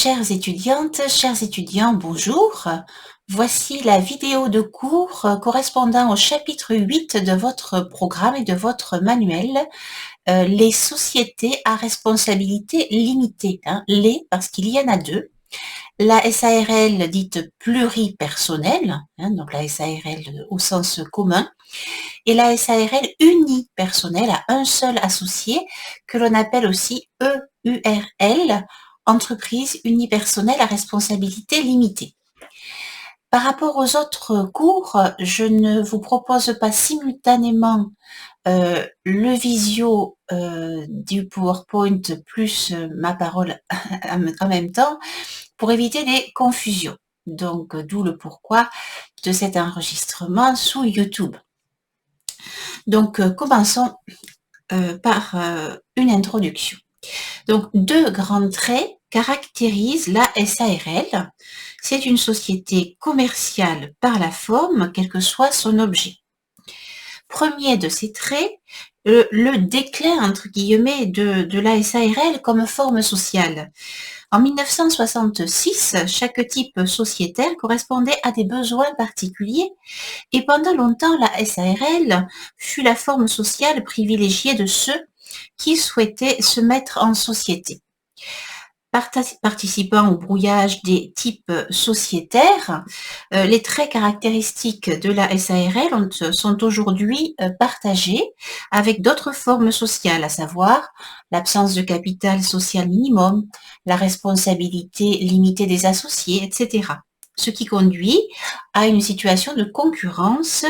Chères étudiantes, chers étudiants, bonjour. Voici la vidéo de cours correspondant au chapitre 8 de votre programme et de votre manuel, les sociétés à responsabilité limitée. Les, parce qu'il y en a deux. La SARL dite pluripersonnelle, donc la SARL au sens commun, et la SARL unipersonnelle à un seul associé, que l'on appelle aussi EURL, entreprise unipersonnelle à responsabilité limitée. Par rapport aux autres cours, je ne vous propose pas simultanément le visio du PowerPoint plus ma parole en même temps pour éviter des confusions. Donc, d'où le pourquoi de cet enregistrement sous YouTube. Donc, commençons par une introduction. Donc, deux grands traits caractérisent la SARL. C'est une société commerciale par la forme, quel que soit son objet. Premier de ces traits, le déclin, entre guillemets, de la SARL comme forme sociale. En 1966, chaque type sociétaire correspondait à des besoins particuliers et pendant longtemps, la SARL fut la forme sociale privilégiée de ceux qui souhaitaient se mettre en société. Participant au brouillage des types sociétaires, les traits caractéristiques de la SARL sont aujourd'hui partagés avec d'autres formes sociales, à savoir l'absence de capital social minimum, la responsabilité limitée des associés, etc. Ce qui conduit à une situation de concurrence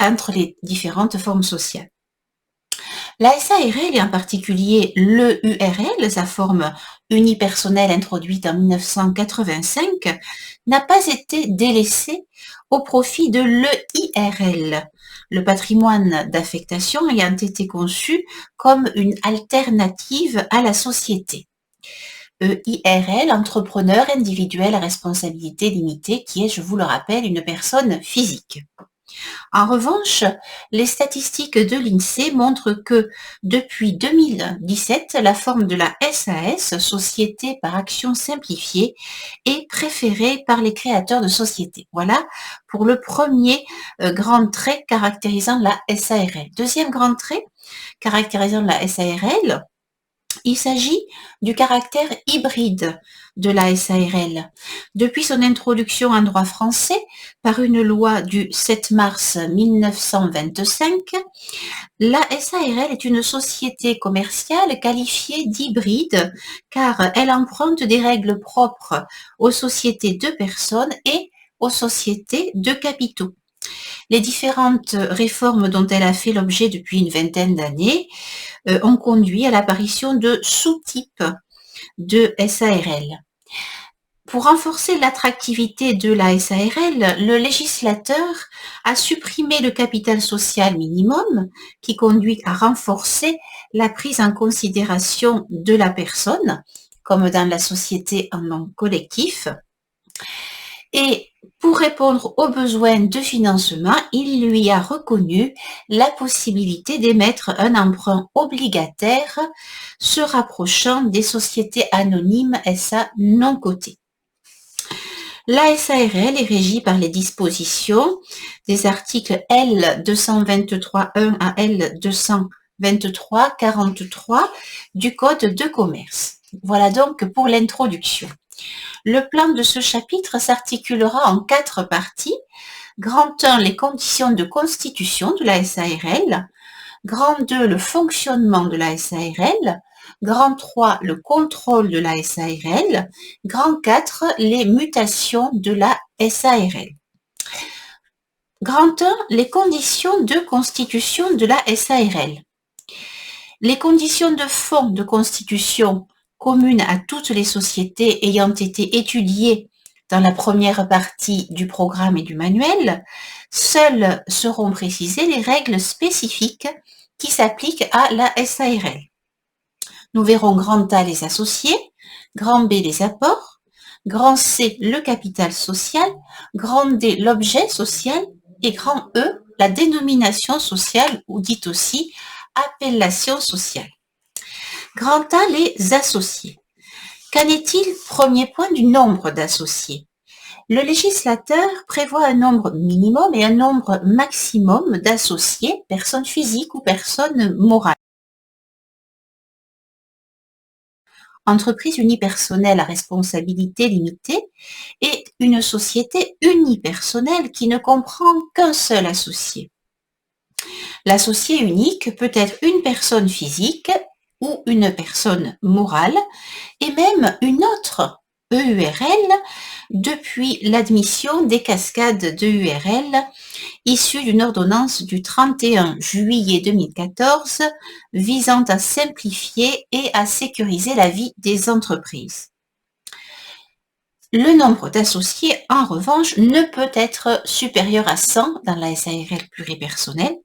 entre les différentes formes sociales. La SARL et en particulier l'EURL, sa forme unipersonnelle introduite en 1985, n'a pas été délaissée au profit de l'EIRL, le patrimoine d'affectation ayant été conçu comme une alternative à la société. EIRL, entrepreneur individuel à responsabilité limitée, qui est, je vous le rappelle, une personne physique. En revanche, les statistiques de l'INSEE montrent que depuis 2017, la forme de la SAS, Société par action simplifiée, est préférée par les créateurs de sociétés. Voilà pour le premier grand trait caractérisant la SARL. Deuxième grand trait caractérisant la SARL, il s'agit du caractère hybride de la SARL. Depuis son introduction en droit français par une loi du 7 mars 1925, la SARL est une société commerciale qualifiée d'hybride car elle emprunte des règles propres aux sociétés de personnes et aux sociétés de capitaux. Les différentes réformes dont elle a fait l'objet depuis une vingtaine d'années ont conduit à l'apparition de sous-types de SARL. Pour renforcer l'attractivité de la SARL, le législateur a supprimé le capital social minimum qui conduit à renforcer la prise en considération de la personne, comme dans la société en nom collectif. Et pour répondre aux besoins de financement, il lui a reconnu la possibilité d'émettre un emprunt obligataire se rapprochant des sociétés anonymes SA non cotées. La SARL est régie par les dispositions des articles L223.1 à L223.43 du Code de commerce. Voilà donc pour l'introduction. Le plan de ce chapitre s'articulera en 4 parties. Grand 1, les conditions de constitution de la SARL. Grand 2, le fonctionnement de la SARL. Grand 3, le contrôle de la SARL. Grand 4, les mutations de la SARL. Grand 1, les conditions de constitution de la SARL. Les conditions de fond de constitution communes à toutes les sociétés ayant été étudiées dans la première partie du programme et du manuel, seules seront précisées les règles spécifiques qui s'appliquent à la SARL. Nous verrons grand A les associés, grand B les apports, grand C le capital social, grand D l'objet social et grand E la dénomination sociale ou dite aussi appellation sociale. Grand A les associés. Qu'en est-il, premier point, du nombre d'associés? Le législateur prévoit un nombre minimum et un nombre maximum d'associés, personnes physiques ou personnes morales. Entreprise unipersonnelle à responsabilité limitée est une société unipersonnelle qui ne comprend qu'un seul associé. L'associé unique peut être une personne physique ou une personne morale et même une autre EURL depuis l'admission des cascades d'EURL issues d'une ordonnance du 31 juillet 2014 visant à simplifier et à sécuriser la vie des entreprises. Le nombre d'associés, en revanche, ne peut être supérieur à 100 dans la SARL pluripersonnelle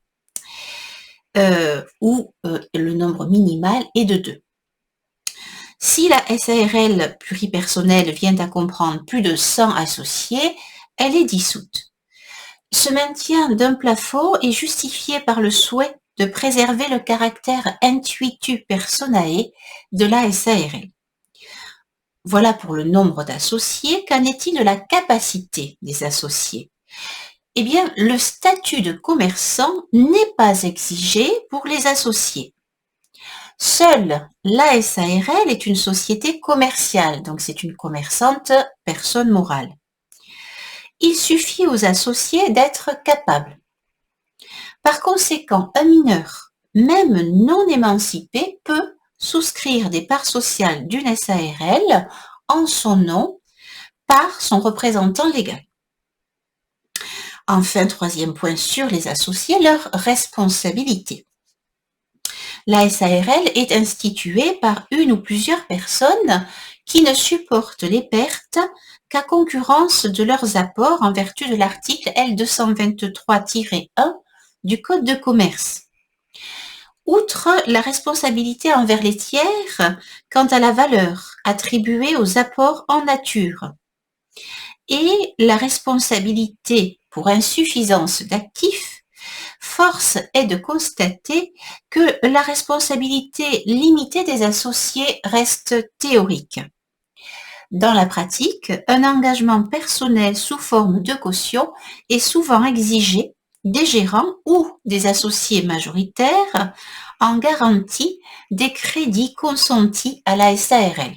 où le nombre minimal est de 2. Si la SARL pluripersonnelle vient à comprendre plus de 100 associés, elle est dissoute. Ce maintien d'un plafond est justifié par le souhait de préserver le caractère intuitu personae de la SARL. Voilà pour le nombre d'associés. Qu'en est-il de la capacité des associés? Eh bien, le statut de commerçant n'est pas exigé pour les associés. Seule la SARL est une société commerciale, donc c'est une commerçante personne morale. Il suffit aux associés d'être capables. Par conséquent, un mineur, même non émancipé, peut souscrire des parts sociales d'une SARL en son nom par son représentant légal. Enfin, troisième point sur les associés, leur responsabilité. La SARL est instituée par une ou plusieurs personnes qui ne supportent les pertes qu'à concurrence de leurs apports en vertu de l'article L223-1 du Code de commerce. Outre la responsabilité envers les tiers quant à la valeur attribuée aux apports en nature et la responsabilité pour insuffisance d'actifs, force est de constater que la responsabilité limitée des associés reste théorique. Dans la pratique, un engagement personnel sous forme de caution est souvent exigé des gérants ou des associés majoritaires en garantie des crédits consentis à la SARL.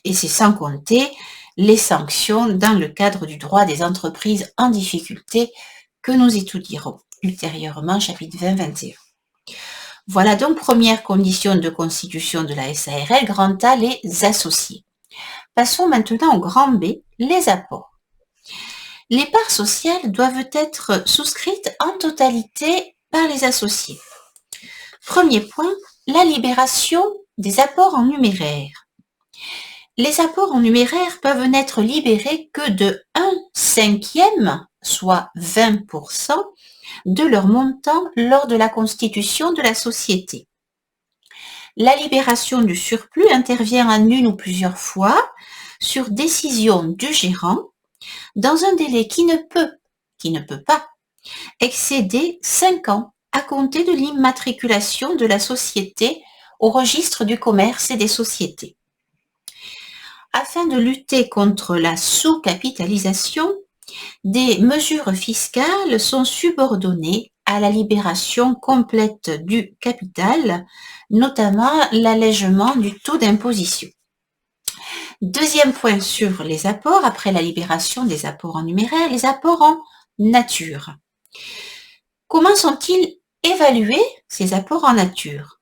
Et c'est sans compter les sanctions dans le cadre du droit des entreprises en difficulté que nous étudierons ultérieurement, chapitre 20-21. Voilà donc première condition de constitution de la SARL, grand A, les associés. Passons maintenant au grand B, les apports. Les parts sociales doivent être souscrites en totalité par les associés. Premier point, la libération des apports en numéraire. Les apports en numéraire peuvent n'être libérés que de 1/5, soit 20%, de leur montant lors de la constitution de la société. La libération du surplus intervient en une ou plusieurs fois sur décision du gérant dans un délai qui ne peut pas excéder 5 ans à compter de l'immatriculation de la société au registre du commerce et des sociétés. Afin de lutter contre la sous-capitalisation, des mesures fiscales sont subordonnées à la libération complète du capital, notamment l'allègement du taux d'imposition. Deuxième point sur les apports, après la libération des apports en numéraire, les apports en nature. Comment sont-ils évalués, ces apports en nature?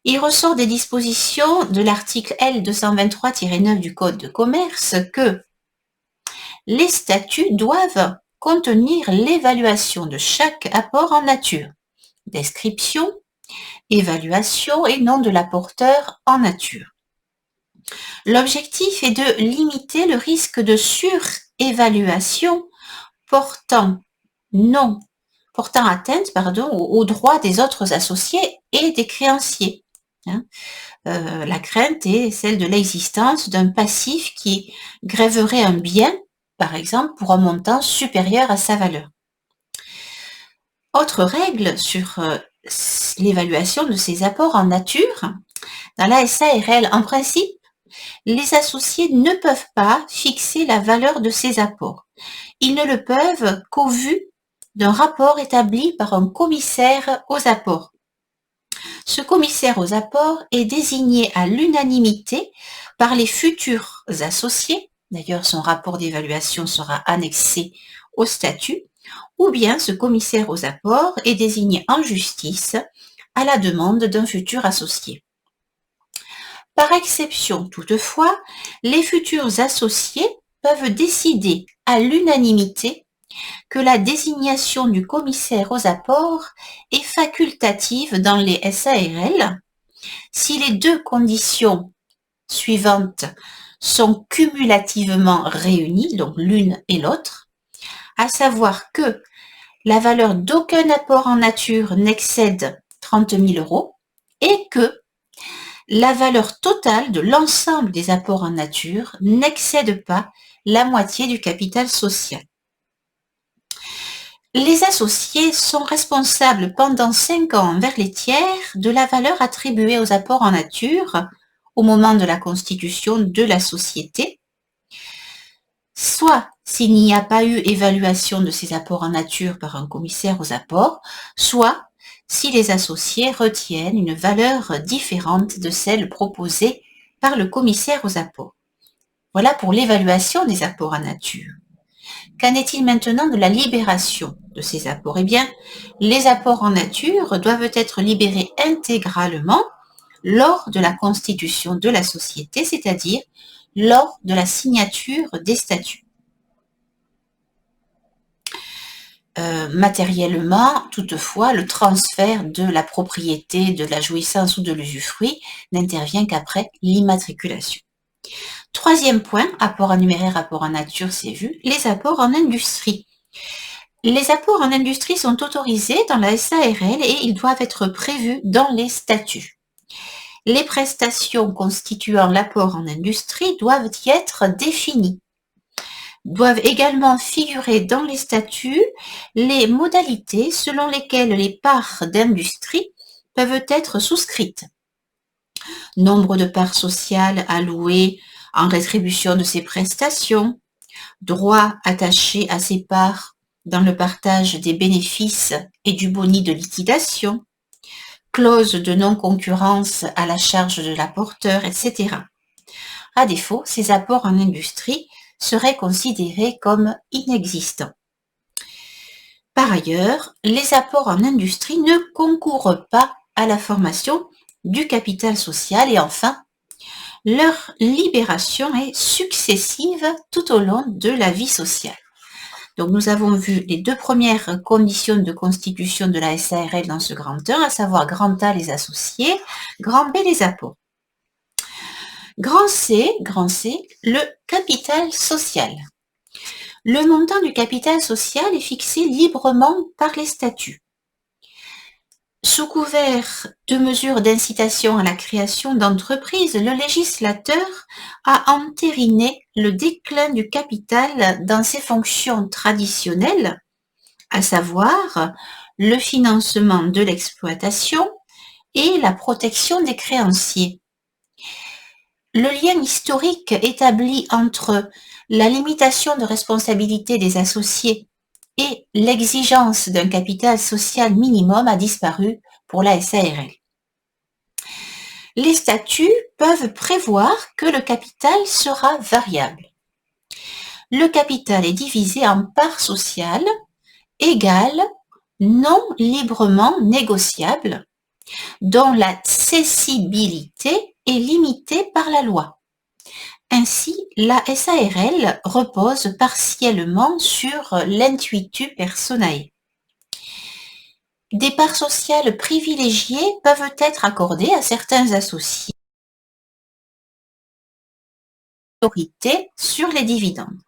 Il ressort des dispositions de l'article L223-9 du Code de commerce que les statuts doivent contenir l'évaluation de chaque apport en nature, description, évaluation et nom de l'apporteur en nature. L'objectif est de limiter le risque de surévaluation portant atteinte aux droits des autres associés et des créanciers. La crainte est celle de l'existence d'un passif qui grèverait un bien, par exemple, pour un montant supérieur à sa valeur. Autre règle sur l'évaluation de ces apports en nature, dans la SARL, en principe, les associés ne peuvent pas fixer la valeur de ces apports. Ils ne le peuvent qu'au vu d'un rapport établi par un commissaire aux apports. Ce commissaire aux apports est désigné à l'unanimité par les futurs associés, d'ailleurs son rapport d'évaluation sera annexé au statut, ou bien ce commissaire aux apports est désigné en justice à la demande d'un futur associé. Par exception, toutefois, les futurs associés peuvent décider à l'unanimité que la désignation du commissaire aux apports est facultative dans les SARL si les deux conditions suivantes sont cumulativement réunies, donc l'une et l'autre, à savoir que la valeur d'aucun apport en nature n'excède 30 000 € et que la valeur totale de l'ensemble des apports en nature n'excède pas la moitié du capital social. Les associés sont responsables pendant 5 ans envers les tiers de la valeur attribuée aux apports en nature au moment de la constitution de la société, soit s'il n'y a pas eu évaluation de ces apports en nature par un commissaire aux apports, soit si les associés retiennent une valeur différente de celle proposée par le commissaire aux apports. Voilà pour l'évaluation des apports en nature. Qu'en est-il maintenant de la libération de ces apports? Eh bien, les apports en nature doivent être libérés intégralement lors de la constitution de la société, c'est-à-dire lors de la signature des statuts. Matériellement, toutefois, le transfert de la propriété, de la jouissance ou de l'usufruit n'intervient qu'après l'immatriculation. Troisième point, apport en numéraire, apport en nature, c'est vu, les apports en industrie. Les apports en industrie sont autorisés dans la SARL et ils doivent être prévus dans les statuts. Les prestations constituant l'apport en industrie doivent y être définies. Doivent également figurer dans les statuts les modalités selon lesquelles les parts d'industrie peuvent être souscrites. Nombre de parts sociales allouées en rétribution de ces prestations, droits attachés à ces parts dans le partage des bénéfices et du boni de liquidation, clause de non-concurrence à la charge de l'apporteur, etc. À défaut, ces apports en industrie seraient considérés comme inexistants. Par ailleurs, les apports en industrie ne concourent pas à la formation du capital social et enfin, leur libération est successive tout au long de la vie sociale. Donc nous avons vu les deux premières conditions de constitution de la SARL dans ce grand 1, à savoir grand A les associés, grand B les apports. Grand C, le capital social. Le montant du capital social est fixé librement par les statuts. Sous couvert de mesures d'incitation à la création d'entreprises, le législateur a entériné le déclin du capital dans ses fonctions traditionnelles, à savoir le financement de l'exploitation et la protection des créanciers. Le lien historique établi entre la limitation de responsabilité des associés et l'exigence d'un capital social minimum a disparu pour la SARL. Les statuts peuvent prévoir que le capital sera variable. Le capital est divisé en parts sociales égales, non librement négociables, dont la cessibilité est limitée par la loi. Ainsi, la SARL repose partiellement sur l'intuitu personae. Des parts sociales privilégiées peuvent être accordées à certains associés sur les dividendes.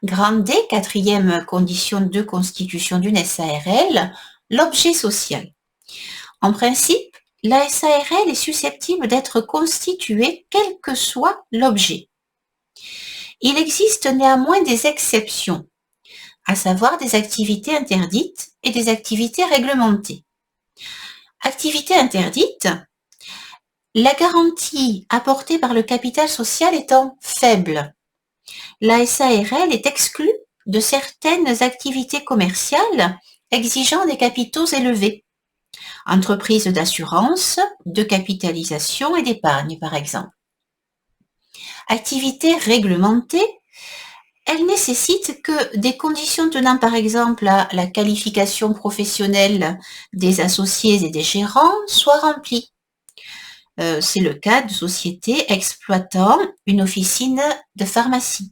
Grand D, quatrième condition de constitution d'une SARL, l'objet social. En principe, la SARL est susceptible d'être constituée quel que soit l'objet. Il existe néanmoins des exceptions, à savoir des activités interdites et des activités réglementées. Activités interdites, La garantie apportée par le capital social étant faible, la SARL est exclue de certaines activités commerciales exigeant des capitaux élevés. Entreprises d'assurance, de capitalisation et d'épargne, par exemple. Activité réglementée, elle nécessite que des conditions tenant par exemple à la qualification professionnelle des associés et des gérants soient remplies. C'est le cas de sociétés exploitant une officine de pharmacie,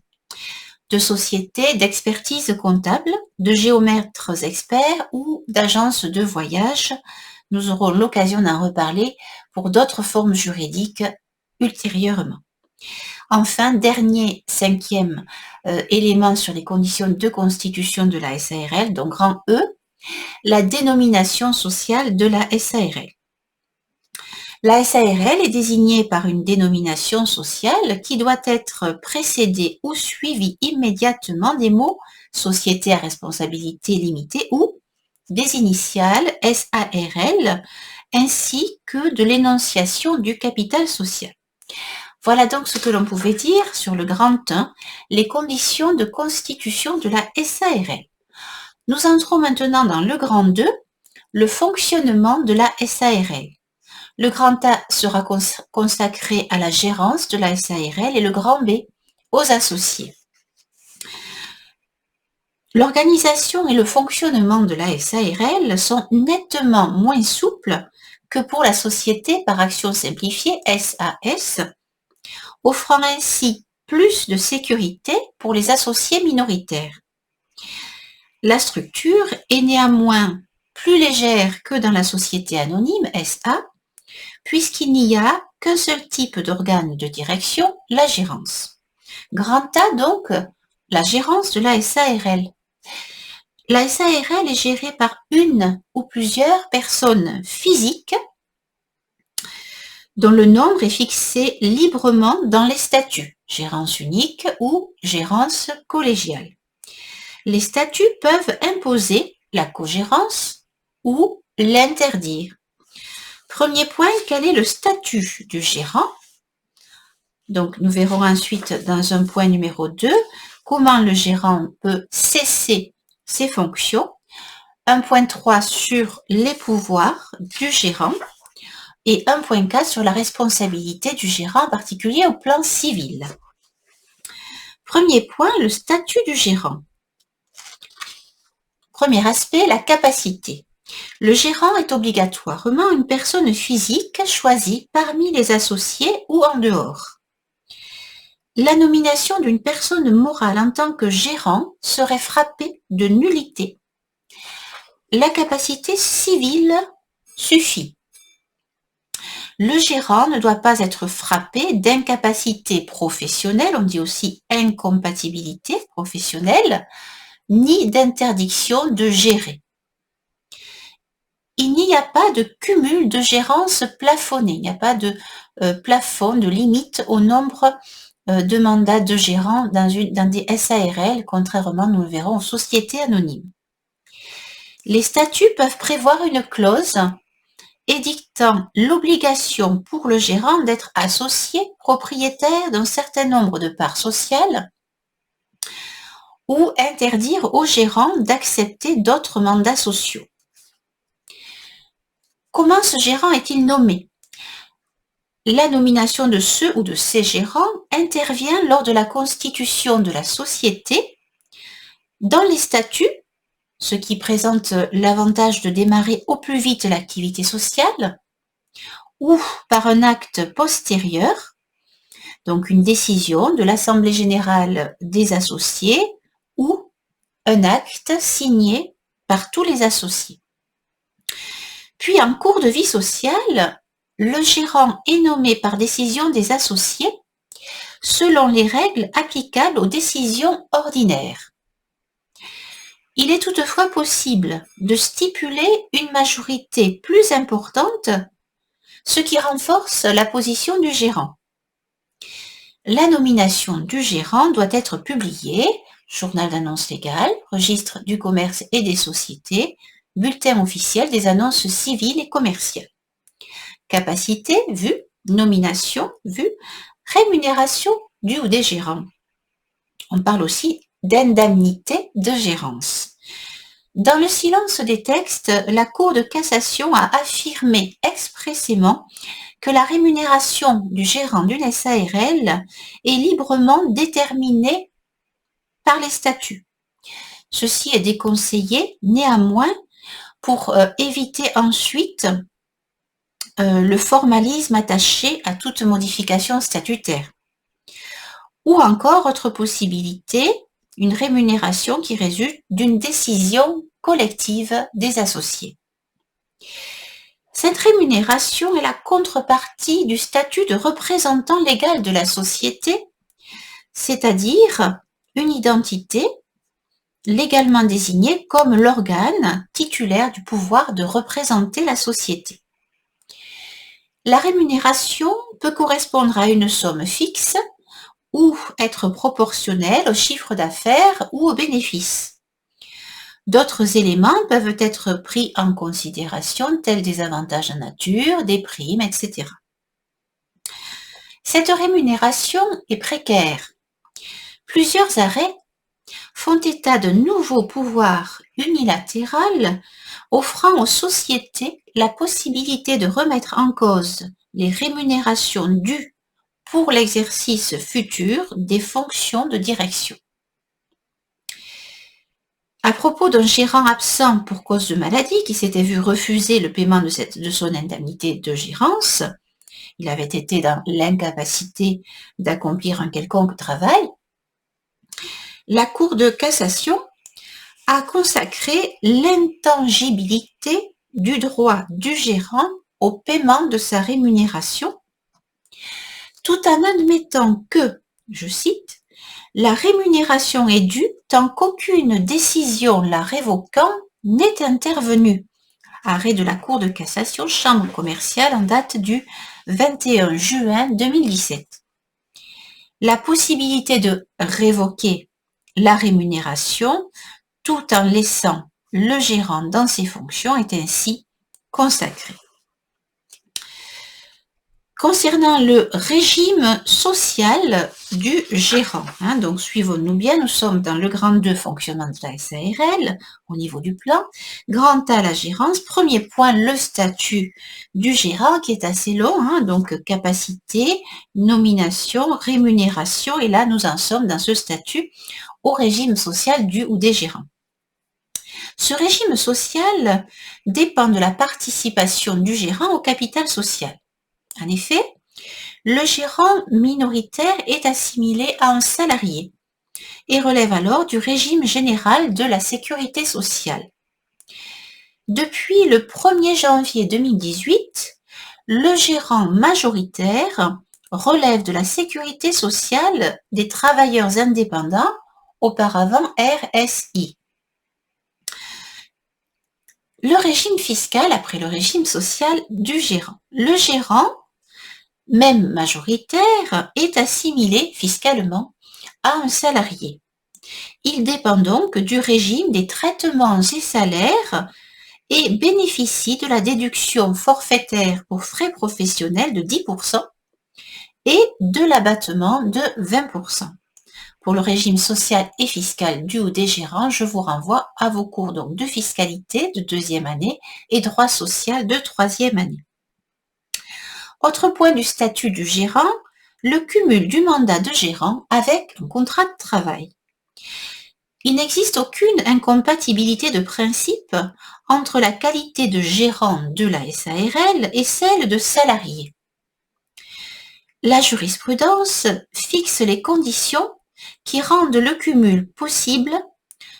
de sociétés d'expertise comptable, de géomètres experts ou d'agences de voyage. Nous aurons l'occasion d'en reparler pour d'autres formes juridiques ultérieurement. Enfin, dernier, cinquième élément sur les conditions de constitution de la SARL, donc grand E, la dénomination sociale de la SARL. La SARL est désignée par une dénomination sociale qui doit être précédée ou suivie immédiatement des mots société à responsabilité limitée ou des initiales SARL ainsi que de l'énonciation du capital social. Voilà donc ce que l'on pouvait dire sur le grand 1, les conditions de constitution de la SARL. Nous entrons maintenant dans le grand 2, le fonctionnement de la SARL. Le grand A sera consacré à la gérance de la SARL et le grand B aux associés. L'organisation et le fonctionnement de la SARL sont nettement moins souples que pour la société par action simplifiée SAS, offrant ainsi plus de sécurité pour les associés minoritaires. La structure est néanmoins plus légère que dans la société anonyme SA, puisqu'il n'y a qu'un seul type d'organe de direction, la gérance. Grand A donc, la gérance de la SARL. La SARL est gérée par une ou plusieurs personnes physiques dont le nombre est fixé librement dans les statuts, gérance unique ou gérance collégiale. Les statuts peuvent imposer la cogérance ou l'interdire. Premier point, quel est le statut du gérant? Donc, nous verrons ensuite dans un point numéro 2, comment le gérant peut cesser ses fonctions. 1.3 sur les pouvoirs du gérant et 1.4 sur la responsabilité du gérant, en particulier au plan civil. Premier point, le statut du gérant. Premier aspect, la capacité. Le gérant est obligatoirement une personne physique choisie parmi les associés ou en dehors. La nomination d'une personne morale en tant que gérant serait frappée de nullité. La capacité civile suffit. Le gérant ne doit pas être frappé d'incapacité professionnelle, on dit aussi incompatibilité professionnelle, ni d'interdiction de gérer. Il n'y a pas de cumul de gérance plafonnée, il n'y a pas de plafond, de limite au nombre de mandats de gérants dans des SARL, contrairement, nous le verrons, aux sociétés anonymes. Les statuts peuvent prévoir une clause édictant l'obligation pour le gérant d'être associé propriétaire d'un certain nombre de parts sociales ou interdire au gérant d'accepter d'autres mandats sociaux. Comment ce gérant est-il nommé? La nomination de ce ou de ces gérants intervient lors de la constitution de la société dans les statuts, ce qui présente l'avantage de démarrer au plus vite l'activité sociale, ou par un acte postérieur, donc une décision de l'Assemblée générale des associés ou un acte signé par tous les associés. Puis en cours de vie sociale, le gérant est nommé par décision des associés selon les règles applicables aux décisions ordinaires. Il est toutefois possible de stipuler une majorité plus importante, ce qui renforce la position du gérant. La nomination du gérant doit être publiée, journal d'annonces légales, registre du commerce et des sociétés, bulletin officiel des annonces civiles et commerciales. Capacité, vue, nomination, vue, rémunération du ou des gérants. On parle aussi d'indemnité de gérance. Dans le silence des textes, la Cour de cassation a affirmé expressément que la rémunération du gérant d'une SARL est librement déterminée par les statuts. Ceci est déconseillé néanmoins pour éviter ensuite le formalisme attaché à toute modification statutaire. Ou encore, autre possibilité, une rémunération qui résulte d'une décision collective des associés. Cette rémunération est la contrepartie du statut de représentant légal de la société, c'est-à-dire une identité légalement désignée comme l'organe titulaire du pouvoir de représenter la société. La rémunération peut correspondre à une somme fixe ou être proportionnelle au chiffre d'affaires ou aux bénéfices. D'autres éléments peuvent être pris en considération, tels des avantages en nature, des primes, etc. Cette rémunération est précaire. Plusieurs arrêts font état de nouveaux pouvoirs unilatéraux offrant aux sociétés la possibilité de remettre en cause les rémunérations dues pour l'exercice futur des fonctions de direction. À propos d'un gérant absent pour cause de maladie qui s'était vu refuser le paiement de son indemnité de gérance, il avait été dans l'incapacité d'accomplir un quelconque travail, la Cour de cassation a consacré l'intangibilité du droit du gérant au paiement de sa rémunération, tout en admettant que, je cite, la rémunération est due tant qu'aucune décision la révoquant n'est intervenue. Arrêt de la Cour de cassation, chambre commerciale en date du 21 juin 2017. La possibilité de révoquer la rémunération tout en laissant le gérant dans ses fonctions est ainsi consacrée. Concernant le régime social du gérant, donc suivons-nous bien, nous sommes dans le grand 2, fonctionnement de la SARL, au niveau du plan. Grand A, la gérance. Premier point, le statut du gérant qui est assez long, donc capacité, nomination, rémunération, et là nous en sommes dans ce statut au régime social du ou des gérants. Ce régime social dépend de la participation du gérant au capital social. En effet, le gérant minoritaire est assimilé à un salarié et relève alors du régime général de la sécurité sociale. Depuis le 1er janvier 2018, le gérant majoritaire relève de la sécurité sociale des travailleurs indépendants, auparavant RSI. Le régime fiscal après le régime social du gérant. Le gérant, même majoritaire, est assimilé fiscalement à un salarié. Il dépend donc du régime des traitements et salaires et bénéficie de la déduction forfaitaire pour frais professionnels de 10% et de l'abattement de 20%. Pour le régime social et fiscal du ou des gérants, je vous renvoie à vos cours donc de fiscalité de 2e année et droit social de 3e année. Autre point du statut du gérant, le cumul du mandat de gérant avec un contrat de travail. Il n'existe aucune incompatibilité de principe entre la qualité de gérant de la SARL et celle de salarié. La jurisprudence fixe les conditions qui rendent le cumul possible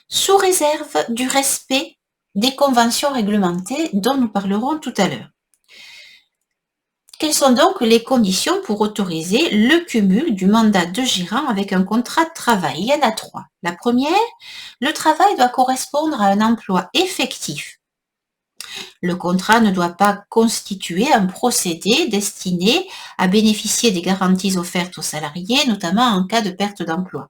sous réserve du respect des conventions réglementées dont nous parlerons tout à l'heure. Quelles sont donc les conditions pour autoriser le cumul du mandat de gérant avec un contrat de travail? Il y en a 3. La première, le travail doit correspondre à un emploi effectif. Le contrat ne doit pas constituer un procédé destiné à bénéficier des garanties offertes aux salariés, notamment en cas de perte d'emploi.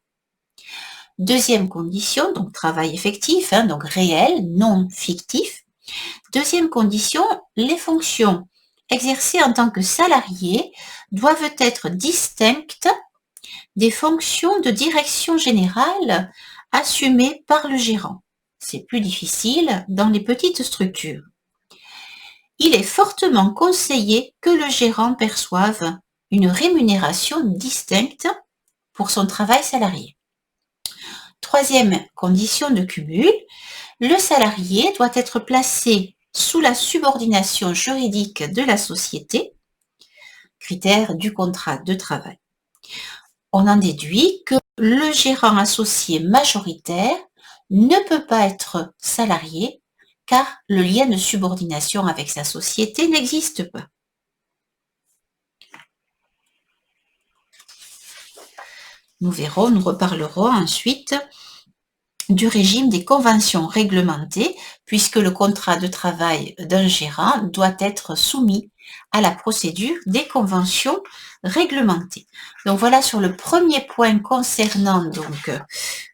Deuxième condition, donc travail effectif, donc réel, non fictif. Deuxième condition, les fonctions exercées en tant que salariés doivent être distinctes des fonctions de direction générale assumées par le gérant. C'est plus difficile dans les petites structures. Il est fortement conseillé que le gérant perçoive une rémunération distincte pour son travail salarié. Troisième condition de cumul, le salarié doit être placé sous la subordination juridique de la société, critère du contrat de travail. On en déduit que le gérant associé majoritaire ne peut pas être salarié car le lien de subordination avec sa société n'existe pas. Nous reparlerons ensuite du régime des conventions réglementées, puisque le contrat de travail d'un gérant doit être soumis à la procédure des conventions réglementées. Donc voilà sur le premier point concernant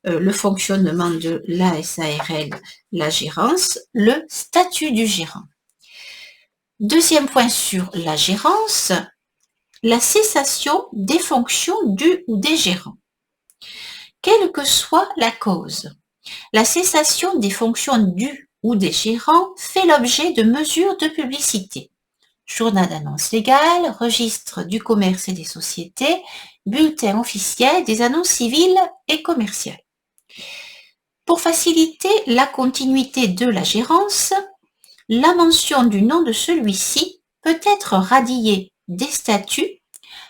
le fonctionnement de la SARL, la gérance, le statut du gérant. Deuxième point sur la gérance, la cessation des fonctions du ou des gérants. Quelle que soit la cause, la cessation des fonctions du ou des gérants fait l'objet de mesures de publicité. Journal d'annonce légale, registre du commerce et des sociétés, bulletin officiel des annonces civiles et commerciales. Pour faciliter la continuité de la gérance, la mention du nom de celui-ci peut être radiée des statuts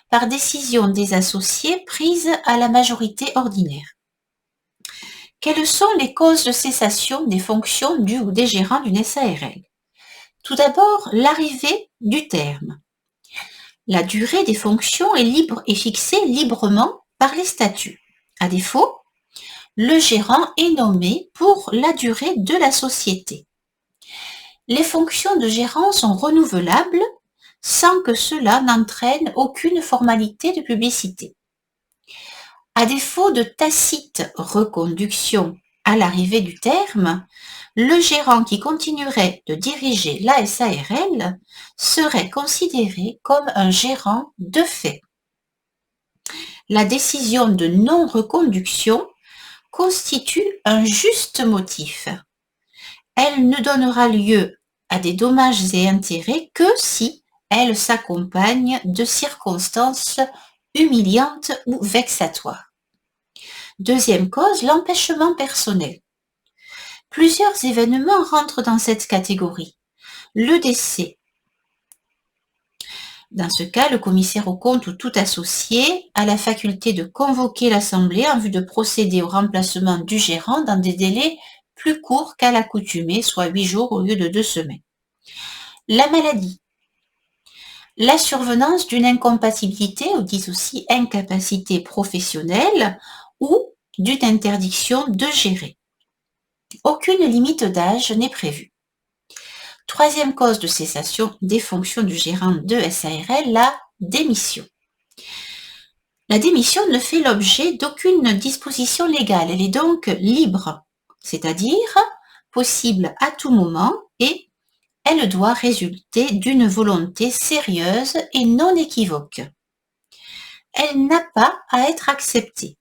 par décision des associés prise à la majorité ordinaire. Quelles sont les causes de cessation des fonctions du ou des gérants d'une SARL? Tout d'abord, l'arrivée du terme. La durée des fonctions est fixée librement par les statuts. À défaut, le gérant est nommé pour la durée de la société. Les fonctions de gérant sont renouvelables sans que cela n'entraîne aucune formalité de publicité. À défaut de tacite reconduction à l'arrivée du terme, le gérant qui continuerait de diriger la SARL serait considéré comme un gérant de fait. La décision de non-reconduction constitue un juste motif. Elle ne donnera lieu à des dommages et intérêts que si elle s'accompagne de circonstances humiliantes ou vexatoires. Deuxième cause, l'empêchement personnel. Plusieurs événements rentrent dans cette catégorie. Le décès. Dans ce cas, le commissaire aux comptes ou tout associé a la faculté de convoquer l'assemblée en vue de procéder au remplacement du gérant dans des délais plus courts qu'à l'accoutumée, soit 8 jours au lieu de 2 semaines. La maladie. La survenance d'une incompatibilité, ou dit aussi incapacité professionnelle, ou d'une interdiction de gérer. Aucune limite d'âge n'est prévue. Troisième cause de cessation des fonctions du gérant de SARL, la démission. La démission ne fait l'objet d'aucune disposition légale, elle est donc libre, c'est-à-dire possible à tout moment et elle doit résulter d'une volonté sérieuse et non équivoque. Elle n'a pas à être acceptée.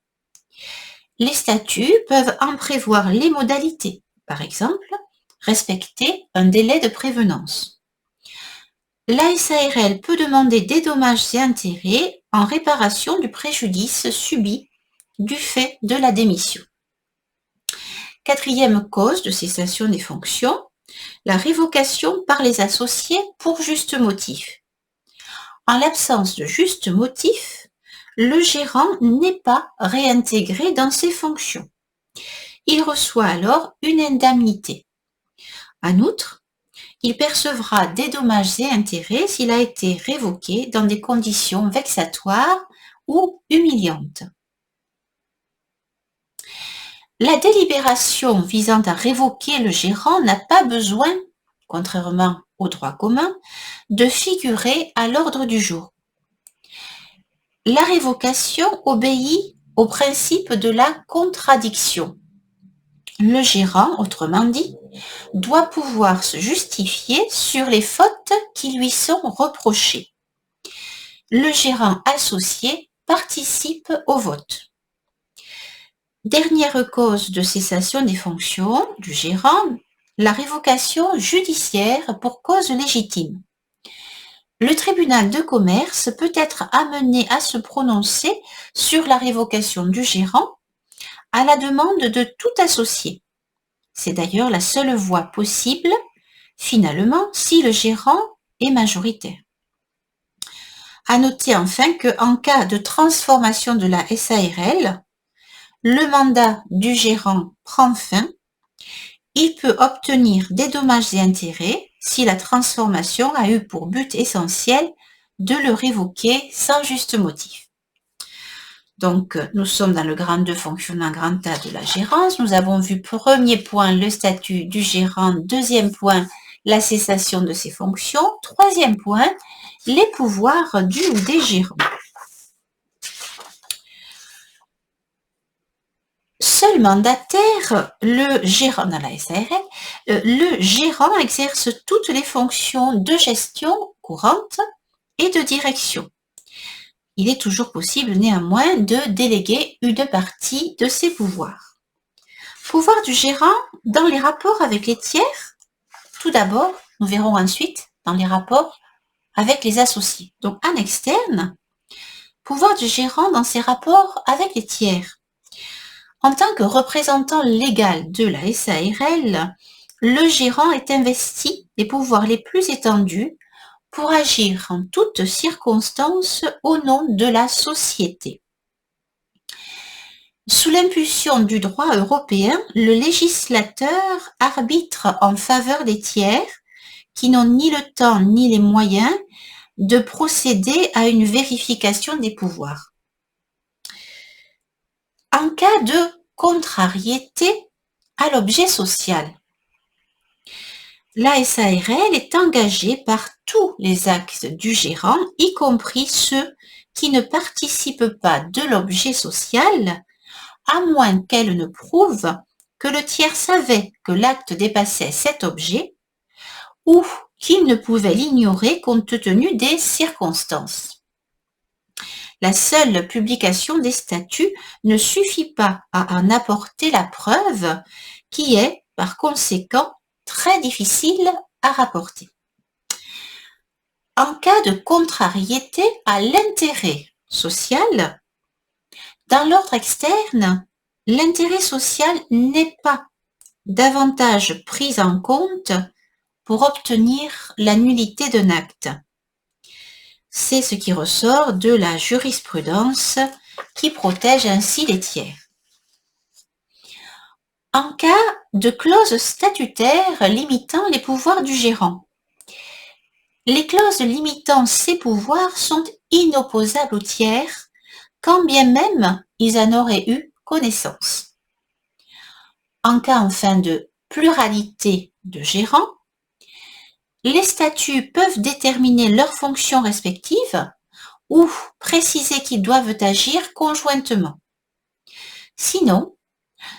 Les statuts peuvent en prévoir les modalités, par exemple, respecter un délai de prévenance. La SARL peut demander des dommages et intérêts en réparation du préjudice subi du fait de la démission. Quatrième cause de cessation des fonctions, la révocation par les associés pour juste motif. En l'absence de juste motif, le gérant n'est pas réintégré dans ses fonctions. Il reçoit alors une indemnité. En outre, il percevra des dommages et intérêts s'il a été révoqué dans des conditions vexatoires ou humiliantes. La délibération visant à révoquer le gérant n'a pas besoin, contrairement au droit commun, de figurer à l'ordre du jour. La révocation obéit au principe de la contradiction. Le gérant, autrement dit, doit pouvoir se justifier sur les fautes qui lui sont reprochées. Le gérant associé participe au vote. Dernière cause de cessation des fonctions du gérant, la révocation judiciaire pour cause légitime. Le tribunal de commerce peut être amené à se prononcer sur la révocation du gérant à la demande de tout associé. C'est d'ailleurs la seule voie possible, finalement, si le gérant est majoritaire. À noter enfin qu'en cas de transformation de la SARL, le mandat du gérant prend fin, il peut obtenir des dommages et intérêts si la transformation a eu pour but essentiel de le révoquer sans juste motif. Donc, nous sommes dans le grand 2 fonctionnant grand A de la gérance. Nous avons vu premier point le statut du gérant, deuxième point la cessation de ses fonctions, troisième point les pouvoirs du ou des gérants. Seul mandataire, le gérant dans la SARL, le gérant exerce toutes les fonctions de gestion courante et de direction. Il est toujours possible néanmoins de déléguer une partie de ses pouvoirs. Pouvoir du gérant dans les rapports avec les tiers. Tout d'abord, nous verrons ensuite dans les rapports avec les associés. Donc en externe, pouvoir du gérant dans ses rapports avec les tiers. En tant que représentant légal de la SARL, le gérant est investi des pouvoirs les plus étendus pour agir en toutes circonstances au nom de la société. Sous l'impulsion du droit européen, le législateur arbitre en faveur des tiers qui n'ont ni le temps ni les moyens de procéder à une vérification des pouvoirs. En cas de contrariété à l'objet social, la SARL est engagée par tous les actes du gérant, y compris ceux qui ne participent pas de l'objet social, à moins qu'elle ne prouve que le tiers savait que l'acte dépassait cet objet ou qu'il ne pouvait l'ignorer compte tenu des circonstances. La seule publication des statuts ne suffit pas à en apporter la preuve, qui est, par conséquent, très difficile à rapporter. En cas de contrariété à l'intérêt social, dans l'ordre externe, l'intérêt social n'est pas davantage pris en compte pour obtenir la nullité d'un acte. C'est ce qui ressort de la jurisprudence qui protège ainsi les tiers. En cas de clause statutaire limitant les pouvoirs du gérant, les clauses limitant ces pouvoirs sont inopposables aux tiers, quand bien même ils en auraient eu connaissance. En cas enfin de pluralité de gérants, les statuts peuvent déterminer leurs fonctions respectives ou préciser qu'ils doivent agir conjointement. Sinon,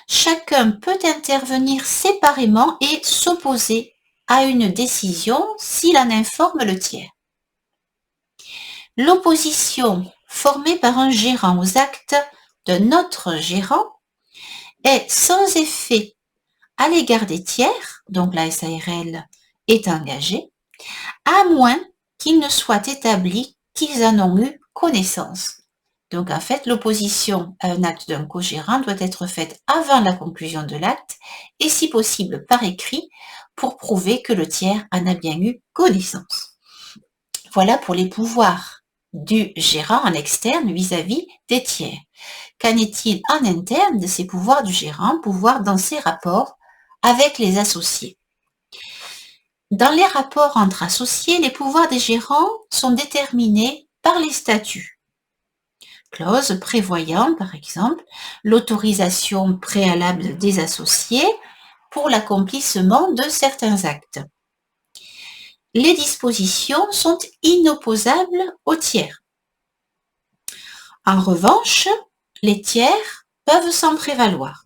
chacun peut intervenir séparément et s'opposer à une décision s'il en informe le tiers. L'opposition formée par un gérant aux actes d'un autre gérant est sans effet à l'égard des tiers, donc la SARL est engagée, à moins qu'il ne soit établi qu'ils en ont eu connaissance. Donc en fait, l'opposition à un acte d'un co-gérant doit être faite avant la conclusion de l'acte et si possible par écrit pour prouver que le tiers en a bien eu connaissance. Voilà pour les pouvoirs du gérant en externe vis-à-vis des tiers. Qu'en est-il en interne de ces pouvoirs du gérant, pouvoirs dans ses rapports avec les associés? Dans les rapports entre associés, les pouvoirs des gérants sont déterminés par les statuts. Clause prévoyant, par exemple, l'autorisation préalable des associés pour l'accomplissement de certains actes. Les dispositions sont inopposables aux tiers. En revanche, les tiers peuvent s'en prévaloir.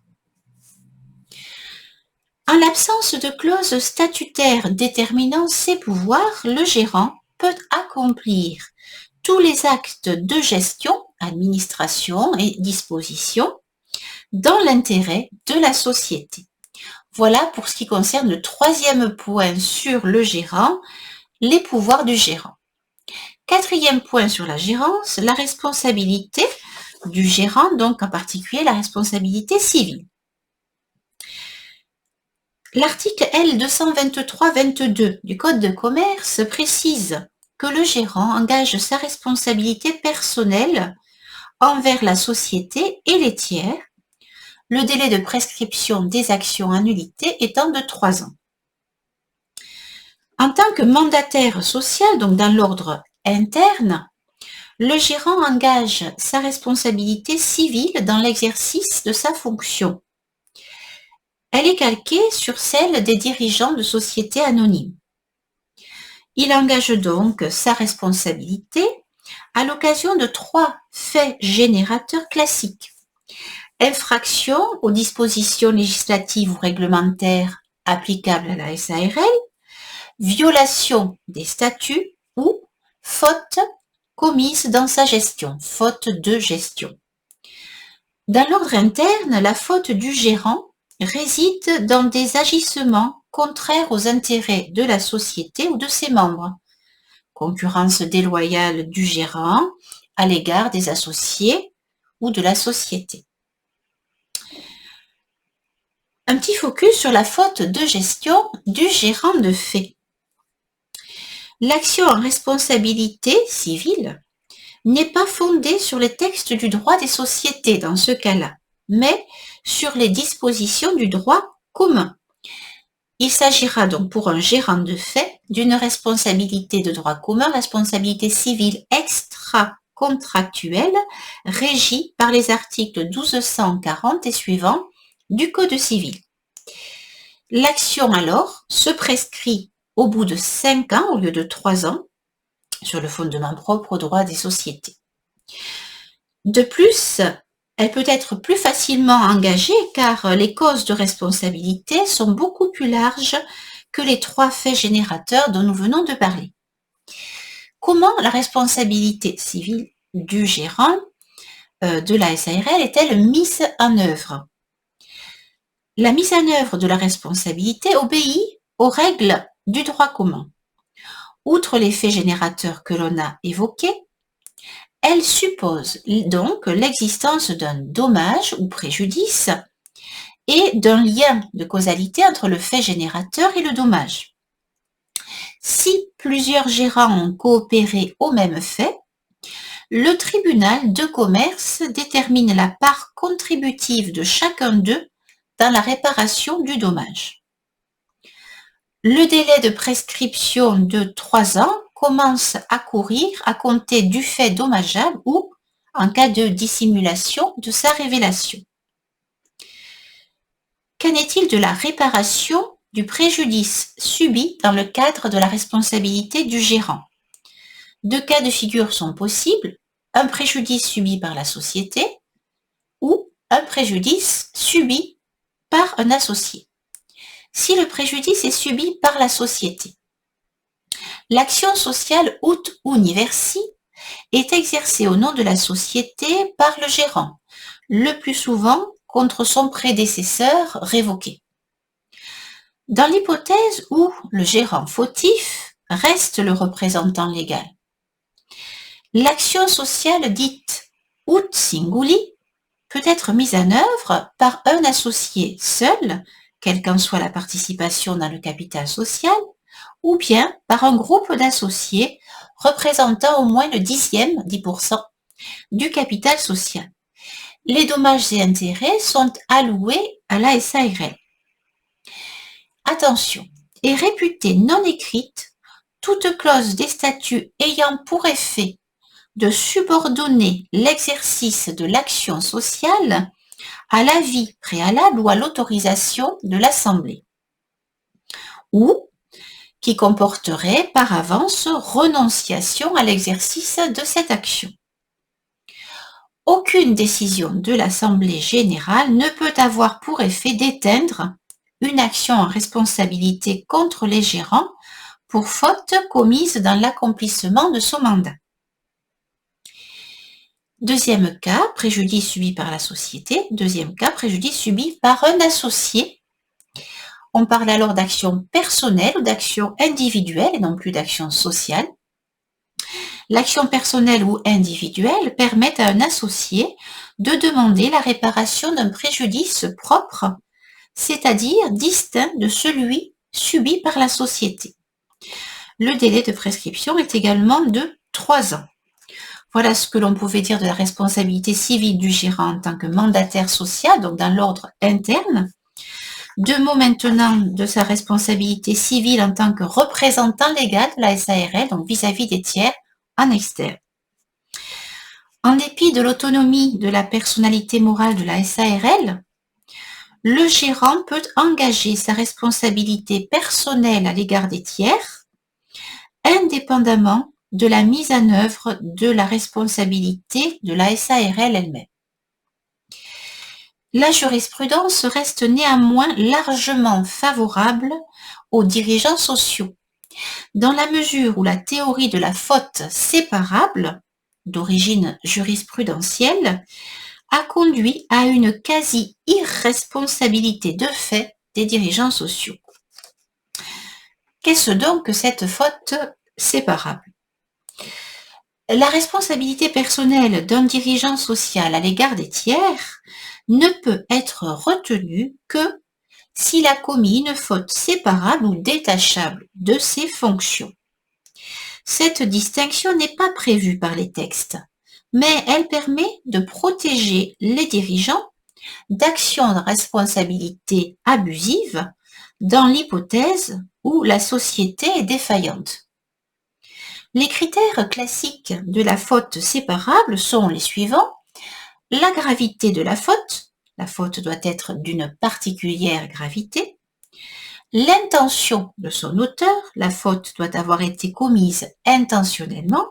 En l'absence de clause statutaire déterminant ses pouvoirs, le gérant peut accomplir tous les actes de gestion, administration et disposition dans l'intérêt de la société. Voilà pour ce qui concerne le troisième point sur le gérant, les pouvoirs du gérant. Quatrième point sur la gérance, la responsabilité du gérant, donc en particulier la responsabilité civile. L'article L 223-22 du Code de commerce précise que le gérant engage sa responsabilité personnelle envers la société et les tiers, le délai de prescription des actions en nullité étant de 3 ans. En tant que mandataire social, donc dans l'ordre interne, le gérant engage sa responsabilité civile dans l'exercice de sa fonction. Elle est calquée sur celle des dirigeants de sociétés anonymes. Il engage donc sa responsabilité à l'occasion de 3 faits générateurs classiques. Infraction aux dispositions législatives ou réglementaires applicables à la SARL, violation des statuts ou faute commise dans sa gestion, faute de gestion. Dans l'ordre interne, la faute du gérant réside dans des agissements contraires aux intérêts de la société ou de ses membres. Concurrence déloyale du gérant à l'égard des associés ou de la société. Un petit focus sur la faute de gestion du gérant de fait. L'action en responsabilité civile n'est pas fondée sur les textes du droit des sociétés dans ce cas-là, mais sur les dispositions du droit commun. Il s'agira donc pour un gérant de fait d'une responsabilité de droit commun, responsabilité civile extra-contractuelle, régie par les articles 1240 et suivants du Code civil. L'action alors se prescrit au bout de 5 ans au lieu de 3 ans, sur le fondement propre au droit des sociétés. De plus, elle peut être plus facilement engagée car les causes de responsabilité sont beaucoup plus larges que les 3 faits générateurs dont nous venons de parler. Comment la responsabilité civile du gérant de la SARL est-elle mise en œuvre? La mise en œuvre de la responsabilité obéit aux règles du droit commun. Outre les faits générateurs que l'on a évoqués, elle suppose donc l'existence d'un dommage ou préjudice et d'un lien de causalité entre le fait générateur et le dommage. Si plusieurs gérants ont coopéré au même fait, le tribunal de commerce détermine la part contributive de chacun d'eux dans la réparation du dommage. Le délai de prescription de 3 ans commence à courir à compter du fait dommageable ou, en cas de dissimulation, de sa révélation. Qu'en est-il de la réparation du préjudice subi dans le cadre de la responsabilité du gérant? 2 cas de figure sont possibles, un préjudice subi par la société ou un préjudice subi par un associé. Si le préjudice est subi par la société, l'action sociale ut universi est exercée au nom de la société par le gérant, le plus souvent contre son prédécesseur révoqué. Dans l'hypothèse où le gérant fautif reste le représentant légal, l'action sociale dite ut singuli peut être mise en œuvre par un associé seul, quelle qu'en soit la participation dans le capital social, ou bien par un groupe d'associés représentant au moins le 10% du capital social. Les dommages et intérêts sont alloués à la SARL. Attention, est réputée non écrite toute clause des statuts ayant pour effet de subordonner l'exercice de l'action sociale à l'avis préalable ou à l'autorisation de l'Assemblée, ou qui comporterait par avance renonciation à l'exercice de cette action. Aucune décision de l'Assemblée générale ne peut avoir pour effet d'éteindre une action en responsabilité contre les gérants pour faute commise dans l'accomplissement de son mandat. Deuxième cas, préjudice subi par la société. Deuxième cas, préjudice subi par un associé. On parle alors d'action personnelle ou d'action individuelle et non plus d'action sociale. L'action personnelle ou individuelle permet à un associé de demander la réparation d'un préjudice propre, c'est-à-dire distinct de celui subi par la société. Le délai de prescription est également de 3 ans. Voilà ce que l'on pouvait dire de la responsabilité civile du gérant en tant que mandataire social, donc dans l'ordre interne. 2 mots maintenant de sa responsabilité civile en tant que représentant légal de la SARL, donc vis-à-vis des tiers en externe. En dépit de l'autonomie de la personnalité morale de la SARL, le gérant peut engager sa responsabilité personnelle à l'égard des tiers, indépendamment de la mise en œuvre de la responsabilité de la SARL elle-même. La jurisprudence reste néanmoins largement favorable aux dirigeants sociaux, dans la mesure où la théorie de la faute séparable, d'origine jurisprudentielle, a conduit à une quasi-irresponsabilité de fait des dirigeants sociaux. Qu'est-ce donc que cette faute séparable? La responsabilité personnelle d'un dirigeant social à l'égard des tiers ne peut être retenue que s'il a commis une faute séparable ou détachable de ses fonctions. Cette distinction n'est pas prévue par les textes, mais elle permet de protéger les dirigeants d'actions de responsabilité abusive dans l'hypothèse où la société est défaillante. Les critères classiques de la faute séparable sont les suivants. La gravité de la faute doit être d'une particulière gravité. L'intention de son auteur, la faute doit avoir été commise intentionnellement.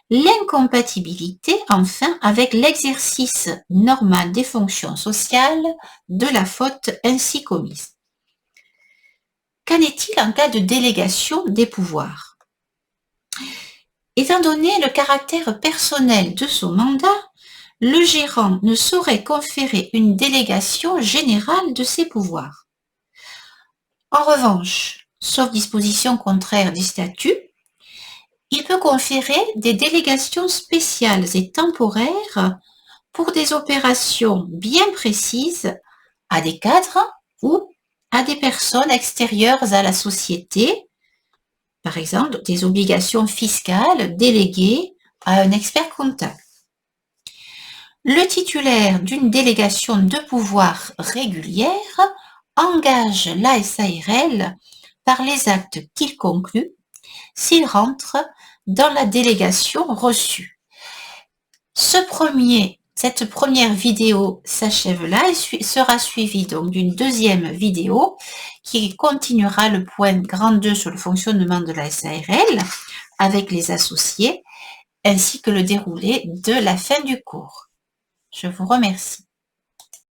L'incompatibilité, enfin, avec l'exercice normal des fonctions sociales de la faute ainsi commise. Qu'en est-il en cas de délégation des pouvoirs? Étant donné le caractère personnel de son mandat, le gérant ne saurait conférer une délégation générale de ses pouvoirs. En revanche, sauf disposition contraire du statut, il peut conférer des délégations spéciales et temporaires pour des opérations bien précises à des cadres ou à des personnes extérieures à la société, par exemple des obligations fiscales déléguées à un expert comptable. Le titulaire d'une délégation de pouvoir régulière engage la SARL par les actes qu'il conclut s'il rentre dans la délégation reçue. Cette première vidéo s'achève là et sera suivie donc d'une deuxième vidéo qui continuera le point grand 2 sur le fonctionnement de la SARL avec les associés ainsi que le déroulé de la fin du cours. Je vous remercie.